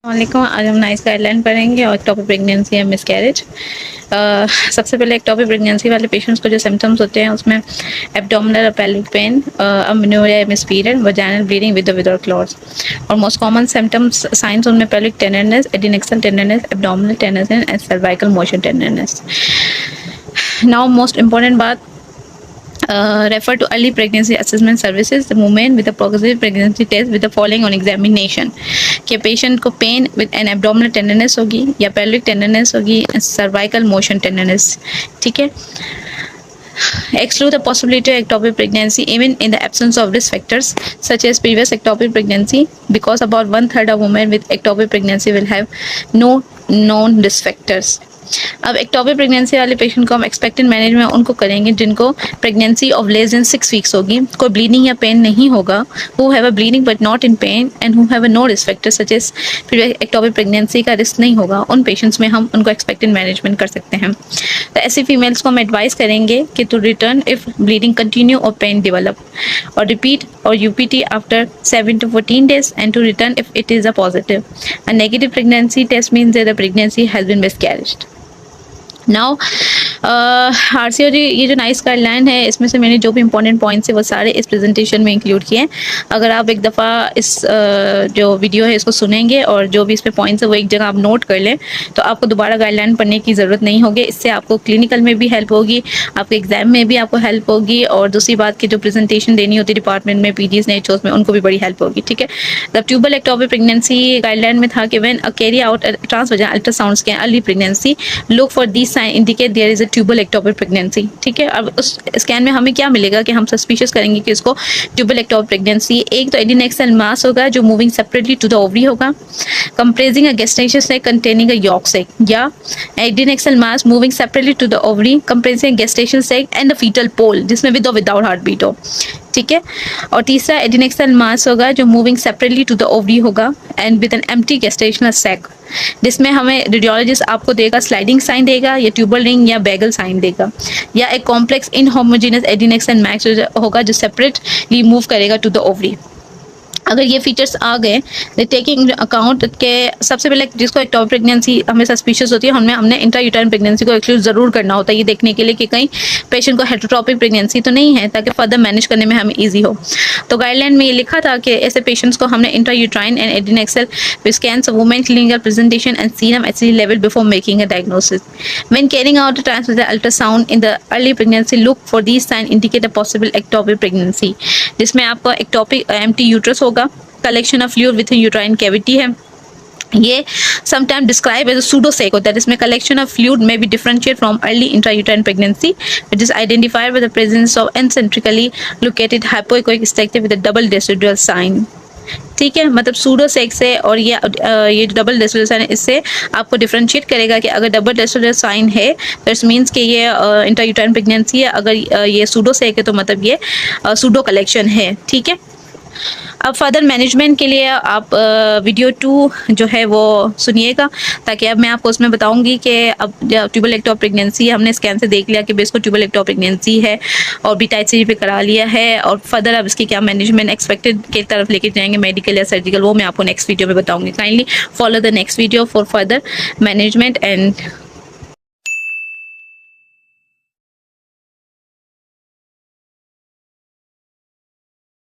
वालेकुम। आज हम नाइस गाइडलाइन पढ़ेंगे और टॉपिक प्रेगनेंसी है मिसकैरेज। सबसे पहले एक टॉपिक प्रेगनेंसी वाले पेशेंट्स को जो सिम्टम्स होते हैं उसमें एब्डोमिनल और pelvic pain, amenorrhoea, missed period, vaginal bleeding with और विदाउट क्लॉट्स। और मोस्ट कॉमन सिम्टम्स साइंस उनमें pelvic tenderness, adnexal tenderness, abdominal tenderness and cervical motion tenderness. Now most important बात, refer to early pregnancy assessment services, the women with a progressive pregnancy test with the following on examination कि patient को pain with an abdominal tenderness होगी या pelvic tenderness होगी, cervical motion tenderness. ठीक है। Exclude the possibility of ectopic pregnancy even in the absence of risk factors such as previous ectopic pregnancy, because about 1/3 of women with ectopic pregnancy will have no known risk factors. अब ectopic pregnancy वाले patient को हम expected manage में उनको करेंगे जिनको pregnancy of less than 6 weeks होगी, कोई ब्लीडिंग या पेन नहीं होगा, who have a bleeding but not in pain and who have a no risk factor such as ectopic pregnancy का रिस्क नहीं होगा, उन पेशेंट्स में हम उनको एक्सपेक्टेड मैनेजमेंट कर सकते हैं। तो ऐसी फीमेल्स को हम एडवाइस करेंगे कि to return if bleeding continue और पेन डेवलप, और रिपीट और UPT after 7 to 14 days and to return if it is a positive. A negative pregnancy test means that the pregnancy has been miscarried. Now RCOG ये जो nice guideline है इसमें से मैंने जो भी इंपॉर्टेंट पॉइंट्स है वो सारे इस प्रेजेंटेशन में इंक्लूड किए हैं। अगर आप एक दफ़ा इस जो वीडियो है इसको सुनेंगे और जो भी इस पे पॉइंट्स है वो एक जगह आप नोट कर लें तो आपको दोबारा गाइडलाइन पढ़ने की ज़रूरत नहीं होगी। इससे आपको क्लिनिकल में भी हेल्प होगी, आपके एग्जाम में भी आपको हेल्प होगी, और दूसरी बात की जो प्रेजेंटेशन देनी होती है डिपार्टमेंट में, PGs ने, HOs में, उनको भी बड़ी हेल्प होगी। ठीक है। The tubal ectopic pregnancy guideline में था कि when carry out transvaginal ultrasound scan early pregnancy look for this sign indicate there is a tubal ectopic pregnancy. ठीक है। अब उस स्कैन में हमें क्या मिलेगा कि हम सस्पिशियस करेंगे कि इसको ट्यूबल एक्टोपिक प्रेगनेंसी। एक तो एडिनेक्सल मास होगा जो moving separately to the ovary होगा, compressing a gestation sac containing a yolk sac, या adnexal mass moving separately to the ovary compressing gestation sac and the fetal pole जिसमें with और without heart beat हो। ठीक है। और तीसरा adnexal mass होगा जो moving separately to the ovary होगा and with an empty gestational sac, जिसमें हमें रेडियोलॉजिस्ट आपको देगा स्लाइडिंग साइन देगा या ट्यूबल रिंग या बैगल साइन देगा, या एक कॉम्प्लेक्स इनहोमोजेनस एडिनेक्सल मैक्स होगा जो सेपरेटली मूव करेगा टू द ओवरी। अगर ये फीचर्स आ गए टेकिंग अकाउंट के, सबसे पहले जिसको एक्टोपिक प्रेगनेंसी हमें सस्पिशियस होती है हमने इंट्रायूटेराइन प्रेगनेंसी को एक्सक्लूड ज़रूर करना होता है, ये देखने के लिए कि कहीं पेशेंट को हेटेरोटॉपिक प्रेगनेंसी तो नहीं है, ताकि फर्दर मैनेज करने में हमें ईजी हो। तो गाइडलाइन में ये लिखा था कि ऐसे पेशेंट्स को हमने intrauterine and adnexal scans women clinical presentation and serum HCG level before making a diagnosis. When carrying out transvaginal ultrasound in the early pregnancy look for these sign indicate a possible ectopic pregnancy, जिसमें आपको ectopic empty uterus होगा, collection of fluid with uterine cavity है, ये sometime describe as pseudo sac होता है, जिसमें collection of fluid में भी differentiate from early intrauterine pregnancy which is identified with the presence of eccentrically located hypoechoic structure with a double decidual sign. ठीक है। मतलब सूडो सेक से और ये डबल डेसिडुअल साइन इससे आपको डिफरेंशिएट करेगा कि अगर डबल डेसिडुअल साइन है तो इट्स मीन्स कि ये इंट्रायूटेराइन प्रेगनेंसी है, अगर ये सूडो सेक है तो मतलब ये सूडो कलेक्शन है। ठीक है। अब फर्दर मैनेजमेंट के लिए आप वीडियो 2 जो है वो सुनिएगा, ताकि अब मैं आपको उसमें बताऊंगी कि अब ट्यूबल एक्टोपिक प्रेगनेंसी हमने स्कैन से देख लिया कि बेस को ट्यूबल एक्टोपिक प्रेगनेंसी है और बीटा HCG पे करा लिया है, और फर्दर अब इसकी क्या मैनेजमेंट एक्सपेक्टेड की तरफ लेके जाएंगे, मेडिकल या सर्जिकल, वो मैं आपको नेक्स्ट वीडियो में बताऊंगी। Kindly follow the next video for further management and